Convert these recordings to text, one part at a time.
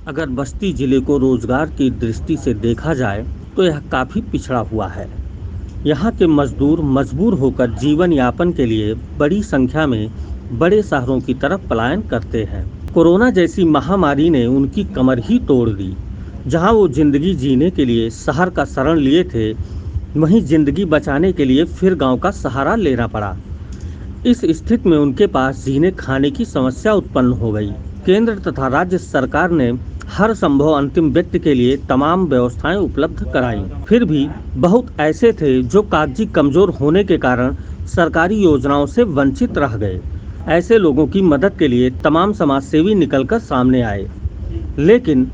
अगर बस्ती जिले को रोजगार की दृष्टि से देखा जाए तो यह काफ़ी पिछड़ा हुआ है। यहाँ के मजदूर मजबूर होकर जीवन यापन के लिए बड़ी संख्या में बड़े शहरों की तरफ पलायन करते हैं। कोरोना जैसी महामारी ने उनकी कमर ही तोड़ दी। जहाँ वो जिंदगी जीने के लिए शहर का शरण लिए थे, वहीं जिंदगी बचाने के लिए फिर गांव का सहारा लेना पड़ा। इस स्थिति में उनके पास जीने खाने की समस्या उत्पन्न हो गई। केंद्र तथा राज्य सरकार ने हर संभव अंतिम व्यक्ति के लिए तमाम व्यवस्थाएं उपलब्ध कराई। फिर भी बहुत ऐसे थे जो कागजी कमजोर होने के कारण सरकारी योजनाओं से वंचित रह गए। ऐसे लोगों की मदद के लिए तमाम समाजसेवी निकलकर सामने आए, लेकिन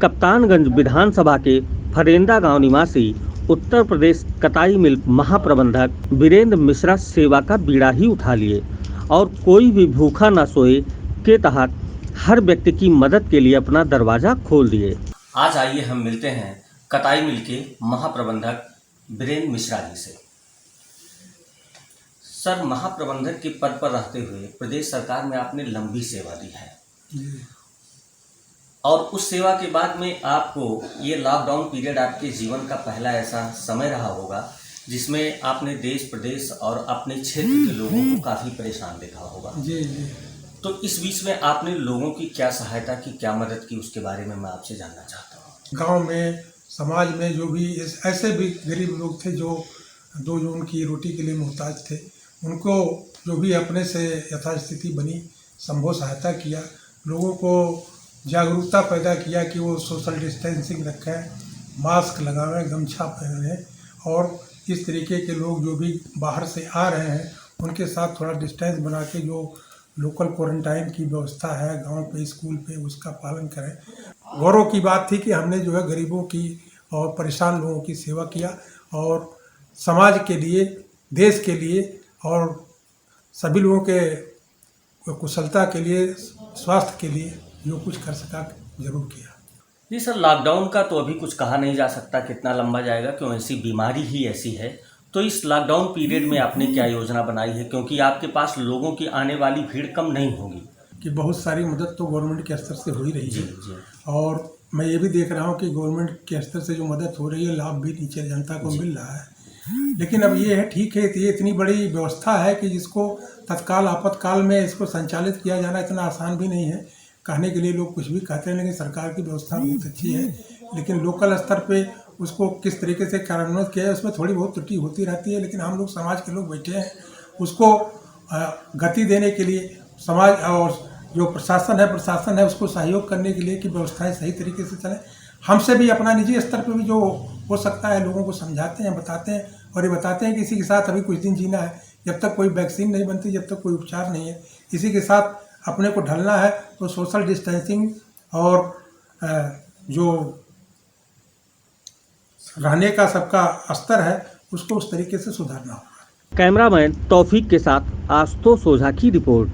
कप्तानगंज विधानसभा के फरेंदा गांव निवासी उत्तर प्रदेश कताई मिल महाप्रबंधक वीरेंद्र मिश्रा सेवा का बीड़ा ही उठा लिए और कोई भी भूखा न सोए के तहत हर व्यक्ति की मदद के लिए अपना दरवाजा खोल दिए। आज आइए हम मिलते हैं कताई मिल के महाप्रबंधक वीरेंद्र मिश्रा जी से। सर, महाप्रबंधक के पद पर रहते हुए प्रदेश सरकार में आपने लंबी सेवा दी है और उस सेवा के बाद में आपको ये लॉकडाउन पीरियड आपके जीवन का पहला ऐसा समय रहा होगा जिसमें आपने देश प्रदेश और अपने क्षेत्र के लोगों को काफ़ी परेशान देखा होगा। जी जी। तो इस बीच में आपने लोगों की क्या सहायता की, क्या मदद की, उसके बारे में मैं आपसे जानना चाहता हूँ। गांव में, समाज में जो भी ऐसे भी गरीब लोग थे जो उनकी रोटी के लिए मोहताज थे, उनको जो भी अपने से यथास्थिति बनी संभव सहायता किया। लोगों को जागरूकता पैदा किया कि वो सोशल डिस्टेंसिंग रखें, मास्क लगावें, गमछा पहनें और इस तरीके के लोग जो भी बाहर से आ रहे हैं उनके साथ थोड़ा डिस्टेंस बना के जो लोकल क्वारंटाइन की व्यवस्था है गांव पे, स्कूल पे, उसका पालन करें। गौरव की बात थी कि हमने जो है गरीबों की और परेशान लोगों की सेवा किया और समाज के लिए, देश के लिए और सभी लोगों के कुशलता के लिए, स्वास्थ्य के लिए जो कुछ कर सका जरूर किया। जी सर, लॉकडाउन का तो अभी कुछ कहा नहीं जा सकता कितना लंबा जाएगा, क्यों ऐसी बीमारी ही ऐसी है। तो इस लॉकडाउन पीरियड में आपने क्या योजना बनाई है, क्योंकि आपके पास लोगों की आने वाली भीड़ कम नहीं होगी। कि बहुत सारी मदद तो गवर्नमेंट के स्तर से हो ही रही है जी। और मैं ये भी देख रहा हूँ कि गवर्नमेंट के स्तर से जो मदद हो रही है लाभ भी नीचे जनता को मिल रहा है। लेकिन अब ये है, ठीक है, ये इतनी बड़ी व्यवस्था है कि जिसको तत्काल आपातकाल में इसको संचालित किया जाना इतना आसान भी नहीं है। कहने के लिए लोग कुछ भी कहते हैं, लेकिन सरकार की व्यवस्था बहुत अच्छी है। लेकिन लोकल स्तर पे उसको किस तरीके से कार्यान्वित किया है उसमें थोड़ी बहुत त्रुटि होती रहती है। लेकिन हम लोग समाज के लोग बैठे हैं, उसको गति देने के लिए समाज और जो प्रशासन है उसको सहयोग करने के लिए कि व्यवस्थाएं सही तरीके से चलें। हमसे भी अपना निजी स्तर पे भी जो हो सकता है लोगों को समझाते हैं, बताते हैं और ये बताते हैं कि इसी के साथ अभी कुछ दिन जीना है। जब तक कोई वैक्सीन नहीं बनती, जब तक कोई उपचार नहीं है, इसी के साथ अपने को ढलना है। तो सोशल डिस्टेंसिंग और जो रहने का सबका स्तर है उसको उस तरीके से सुधारना होगा। कैमरामैन तौफीक के साथ आशुतोष ओझा की रिपोर्ट।